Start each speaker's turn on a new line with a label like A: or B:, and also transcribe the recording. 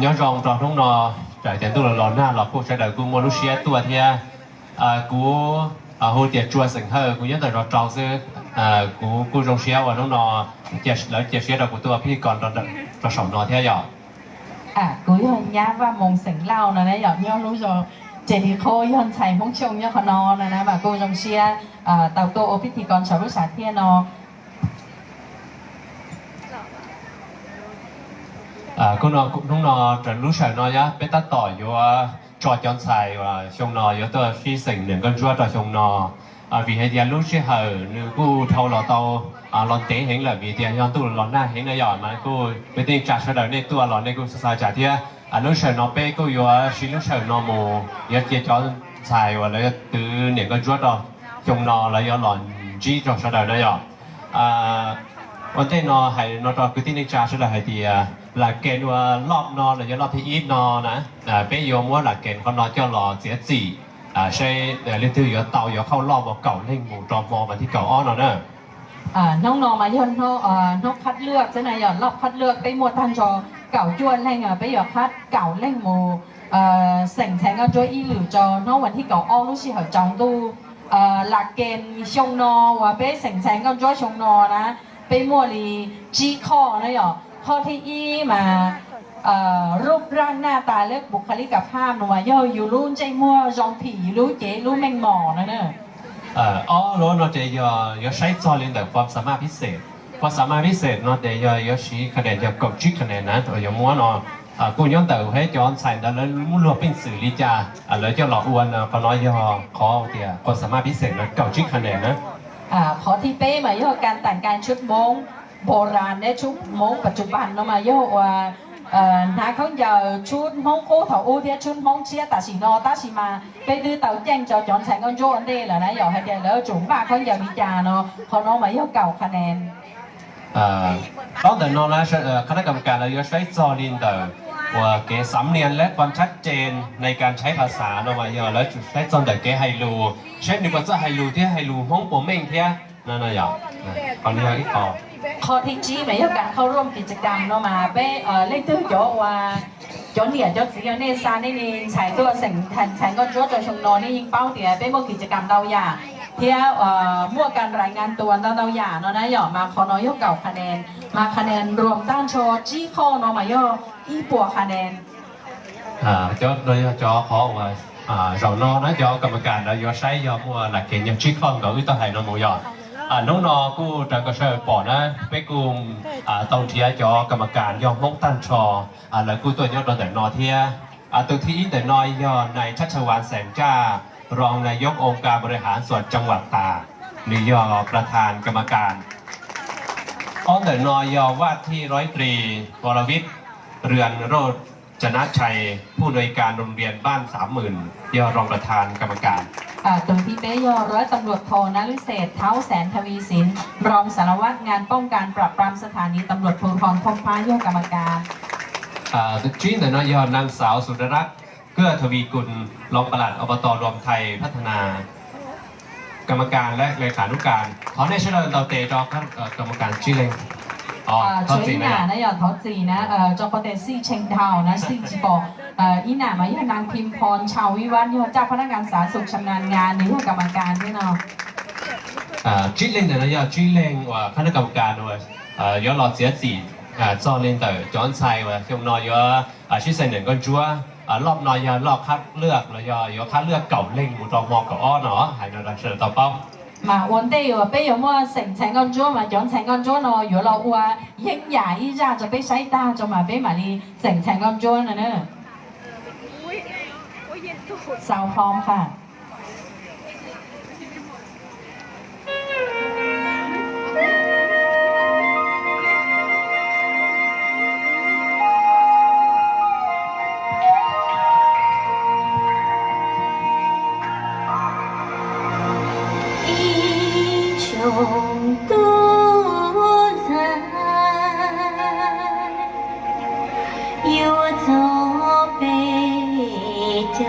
A: nhớ rong tròn không nọ trải tiền tu là lòn na lọt cô sẽ đợi cô mua lúc xía tua thia cú hồi tiệt chua sừng hơ cú nhớ tới rồi tròn sư cú rong xía và không nọ tiệt xía đầu của tuaพี่còn tròn sòng nọ thia dọ
B: cúi hơn nhá và mông sừng lao nè đấy dọ nhớ lúc rồi chỉ thì khôi hơn thầy mông trông nhớ con nọ nè và cô rong xía tàu tô ôพี่còn sáu lúc sáng thia nọ
A: cô nó cũng nó trận lúc sáng nó nhá bé ta tỏi vô trò chọn xài và xong nó vô tôi khi sỉnh những con chua trò xong nó vì hay giờ lúc trước hở nếu cô thâu lò tàu lon té hình là vì tiền nhon tu lon na hình là giỏi mà cô bé tiền trả sau đời này tua lon này cô sai trả thia lúc sáng nó bé cô vô khi lúc sáng nó mù giờ chia chọn xài và lấy từ những con chua đó xong nó là do lon chỉ trò sau đời đó giỏiวันที่นอให้นอตอคือที่นิจาสุดเลยที่หลักเกณฑ์ว่ารอบนอหรือรอบที่อีทนอนะเป็นโยมว่าหลักเกณฑ์เขานอเจ้าหล่อเสียจีใช่เรื่องที่อยู่เตาอยู่เข้ารอบว่าเก่าเล่งหมู่จอมมอมาที่เก่าอ้อนเนอะ
B: น้องนอมาย่นนกคัดเลือกใช่ไหมรอบคัดเลือกไปหมดทันจอเก่าจวนเล่งไปหยอคัดเก่าเล่งหมู่เสงแทงก็จ้อยอีหรือจอนอกวันที่เก่าอ้อรู้สิเหรอจองตู้หลักเกณฑ์ชงนอว่าไปเสงแทงก็จ้อยชงนอนะไปมัวลีจีข้อนะหยอข้อที่อีมารูปร่างหน้าตาเล็กบุคลิกภาพหนูว่าย่ออยู่รู้ใจมัวรองผีรู้เจ๋รู้แมงหมอนะเนอะ
A: รู้เนาะเดี๋ยวใช้จอเรียนแต่ความสามารถพิเศษความสามารถพิเศษเนาะเดี๋ยวชี้คะแนนจะกดชี้คะแนนนะอย่างมัวเนาะกูย้อนเต่าให้ย้อนใส่แล้วมุ่งรวมเป็นสื่อลิจาแล้วเจ้าหล่ออ้วนก็น้อยย่อขอเดี๋ยวความสามารถพิเศษแล้วกดชี้คะแนนนะ
B: ขอที่เป้มาโยกการแต่งกายชุดม้งโบราณและชุดม้งปัจจุบันเรามาโยกว่าน้าเขาจะชุดม้งโอ้ถออู้ที่ชุดม้งเชียตาสีนอตาสีมาไปดูเต่าแจ้งจอจอนแสงกันโจนได้เหรอนะอยากให้เดี๋ยวแล้วจุ๋มบ้าเขาจะมีจาเนาะเขาน้องมาโยกเก่าคะแนน
A: ต้องแต่นอนแล้วคณะกรรมการเราจะใช้จอรินเตอร์ว่าเกสำเนียงและความชัดเจนในการใช้ภาษาเนาะมาเยอะแล้วใช้จอนแต่เกไฮรูเช่นนี่ก็จะไฮรูที่ไฮรูห้องโปรเม่งเทียนั่นน่ะอย่างตอนนี้อีก
B: ข้อที่จีมาโยกการเข้าร่วมกิจกรรมเนาะมาเป้เล่นตื้อโจว่าจนเนี่ยจนสิ่งนี้ซานี่ใช้ตัวเสียงแทนก็โจจชงนอนี่ยิงเป้าเตี๋ยเป้เมื่อกิจกรรมเราอย่างเที่ยวมั่วการรายงานตัวเราอย่างเนาะนะหยอมาขอน้อยยกเก่าคะแนนมาคะแนนรวมต้านโชจี้ข้อเนาะมาโยอีปัวคะแนน
A: cho đây cho khó mà rồi nó choกรรมการเราโยใช้โยมัวหลักเกณฑ์ยังชี้ข้อกับวิธีให้น้องหมูยอน้องนอกูจะก็ใช้ปอนะไปกูตรงที่จะกรรมการยอมมกตันชอแล้วกูตัวยอดแต่นอเทียตัวที่แต่นอยยอในชัชวานแสงจ้ารองนายกองค์การบริหารส่วนจังหวัดตากหรือยอประธานกรรมการแต่นอยยอว่าที่ร้อยตรีวรวิทย์เรือนโรจนะชัยผู้อำนวยการโรงเรียนบ้าน 30,000 ยอรองประธานกรรมการ
B: ตรงที่เป้ยอร้อยตำรวจโทนฤเศษเท้าแสนทวีสินรองสารวัตรงานป้องกันปราบปรามสถานีตำรวจภูธรพบพระยกกรรมการ
A: จีนแต่นอยนางสาวสุดรักษ์เกื้อทวีกุลรองปลัดอบตรวมไทยพัฒนากรรมการและเลขานุการขอในเชิญเราเตะจอกรรมการชื่อเลย
B: ช่วยหนานะอย่าท้อจีนะจอคอเตซี่เชงเทานะซี่จีบอีหนามาย่านางพิมพรชาววิวัฒน์ยอดเจ้าพนักงานสาธารณสุขชำนาญงานในเรื่องกรรมการด้วยเนาะ
A: ชื่อเล่นแต่นะอย่าชื่อเล่นว่าคณะกรรมการว่าย้อนหลอดเสียสีจอเล่นแต่จอนชัยว่าช่วงนอยชื่อเสนอก็จัวรอบนอยรอบคัดเลือกแล้วยอคัดเลือกเก่าเล่งหมู่จอมอเก่าอ้อเนาะหายนอนเฉลิมต่อเป้า
B: 嘛，วันเดียวไป有么成個咗嘛，養成個咗咯，如果話英雅依家就俾使打咗嘛，俾埋你成個咗啦呢。สาวพร้อมค่ะ
C: 多在，有我做北郊。